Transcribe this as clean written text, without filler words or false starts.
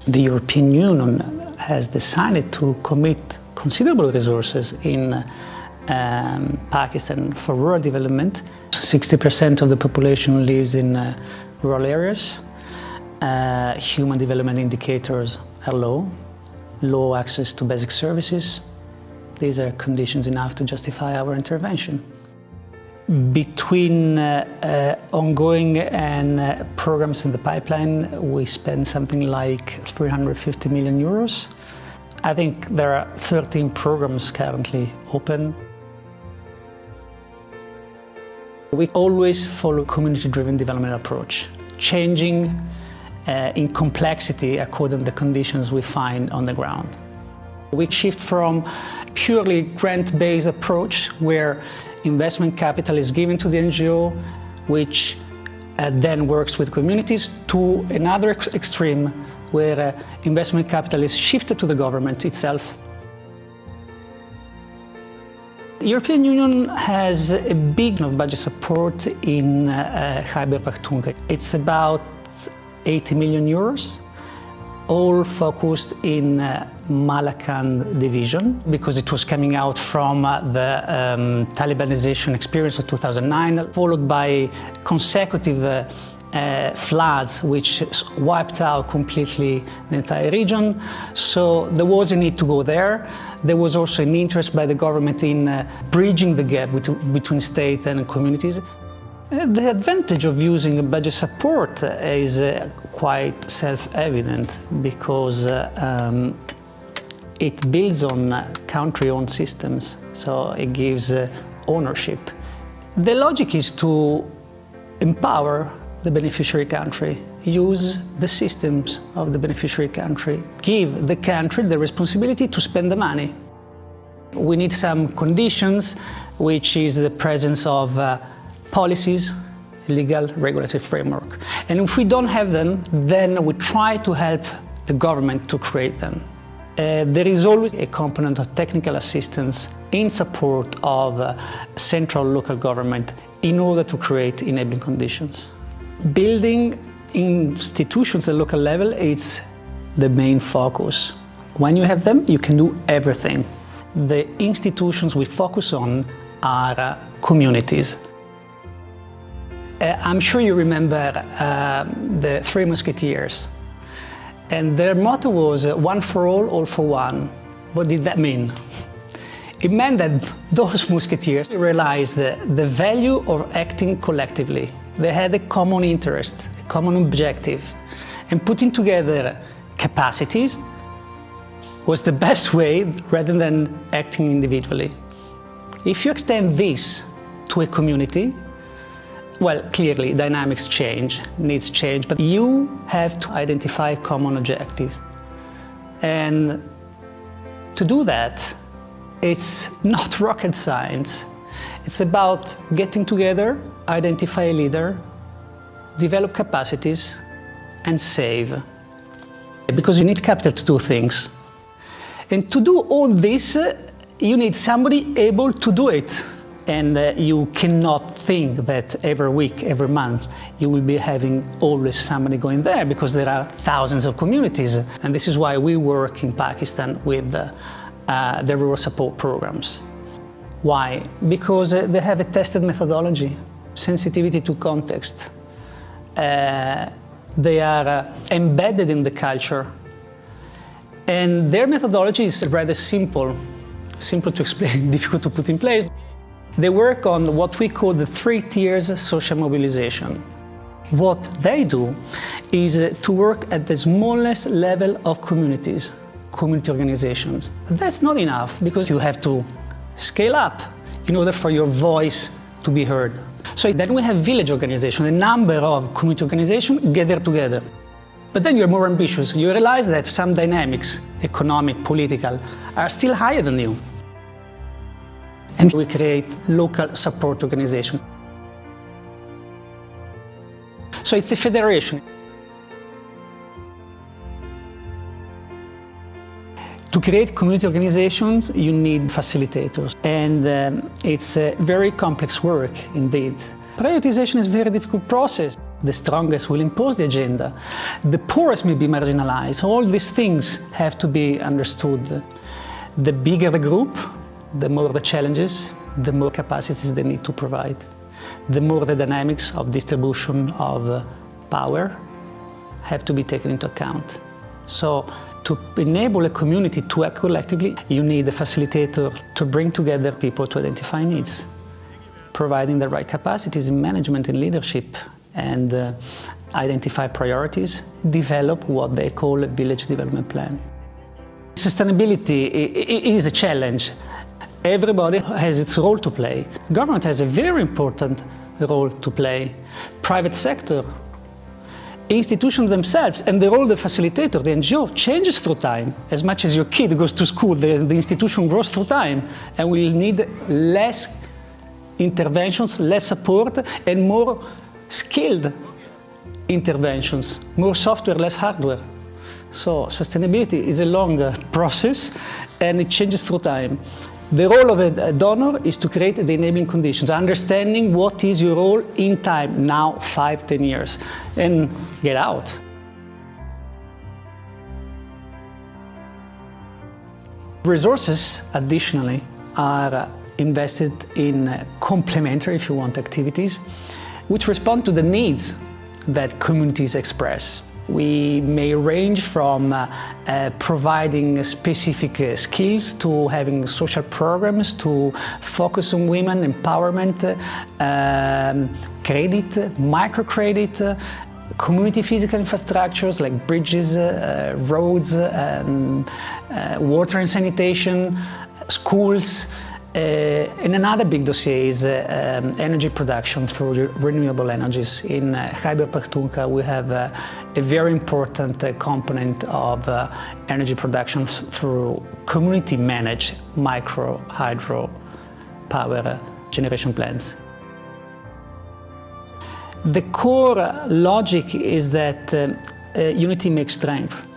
The European Union has decided to commit considerable resources in Pakistan for rural development. 60% of the population lives in rural areas. Human development indicators are low access to basic services. These are conditions enough to justify our intervention. Between ongoing and programs in the pipeline, we spend something like 350 million euros. I think there are 13 programs currently open. We always follow community-driven development approach, changing in complexity according to the conditions we find on the ground. We shift from purely grant-based approach where investment capital is given to the NGO, which then works with communities, to another extreme where investment capital is shifted to the government itself. The European Union has a big budget support in Khyber Pakhtunkhwa. It's about 80 million euros, all focused in Malakand division, because it was coming out from the Talibanization experience of 2009, followed by consecutive floods which wiped out completely the entire region. So there was a need to go there. There was also an interest by the government in bridging the gap between state and communities. The advantage of using budget support is quite self-evident because it builds on country-owned systems, so it gives ownership. The logic is to empower the beneficiary country, use the systems of the beneficiary country, give the country the responsibility to spend the money. We need some conditions, which is the presence of policies, legal, regulatory framework. And if we don't have them, then we try to help the government to create them. There is always a component of technical assistance in support of central local government in order to create enabling conditions. Building institutions at local level is the main focus. When you have them, you can do everything. The institutions we focus on are communities. I'm sure you remember the Three Musketeers. And their motto was one for all for one. What did that mean? It meant that those musketeers realized the value of acting collectively. They had a common interest, a common objective, and putting together capacities was the best way rather than acting individually. If you extend this to a community, well, clearly dynamics change, needs change, but you have to identify common objectives. And to do that, it's not rocket science. It's about getting together, identify a leader, develop capacities, and save. Because you need capital to do things. And to do all this, you need somebody able to do it. And you cannot think that every week, every month, you will be having always somebody going there, because there are thousands of communities. And this is why we work in Pakistan with the rural support programs. Why? Because they have a tested methodology, sensitivity to context. They are embedded in the culture. And their methodology is rather simple to explain, difficult to put in place. They work on what we call the 3 tiers social mobilization. What they do is to work at the smallest level of communities, community organizations. That's not enough, because you have to scale up in order for your voice to be heard. So then we have village organization, a number of community organizations gather together. But then you're more ambitious. You realize that some dynamics, economic, political, are still higher than you. And we create local support organization. So it's a federation. To create community organizations, you need facilitators. And it's a very complex work indeed. Prioritization is a very difficult process. The strongest will impose the agenda. The poorest may be marginalized. All these things have to be understood. The bigger the group, the more the challenges, the more capacities they need to provide. The more the dynamics of distribution of power have to be taken into account. So to enable a community to act collectively, you need a facilitator to bring together people to identify needs, providing the right capacities in management and leadership, and identify priorities, develop what they call a village development plan. Sustainability is a challenge. Everybody has its role to play. Government has a very important role to play. Private sector, institutions themselves, and the role of the facilitator, the NGO, changes through time. As much as your kid goes to school, the institution grows through time, and will need less interventions, less support, and more skilled interventions, more software, less hardware. So sustainability is a long process, and it changes through time. The role of a donor is to create the enabling conditions, understanding what is your role in time, now 5, 10 years, and get out. Resources, additionally, are invested in complementary, if you want, activities, which respond to the needs that communities express. We may range from providing specific skills to having social programs to focus on women empowerment, credit, microcredit, community physical infrastructures like bridges, roads, water and sanitation, schools. And another big dossier is energy production through renewable energies. In Khyber Pakhtunkhwa, we have a very important component of energy production through community-managed micro hydro power generation plants. The core logic is that unity makes strength.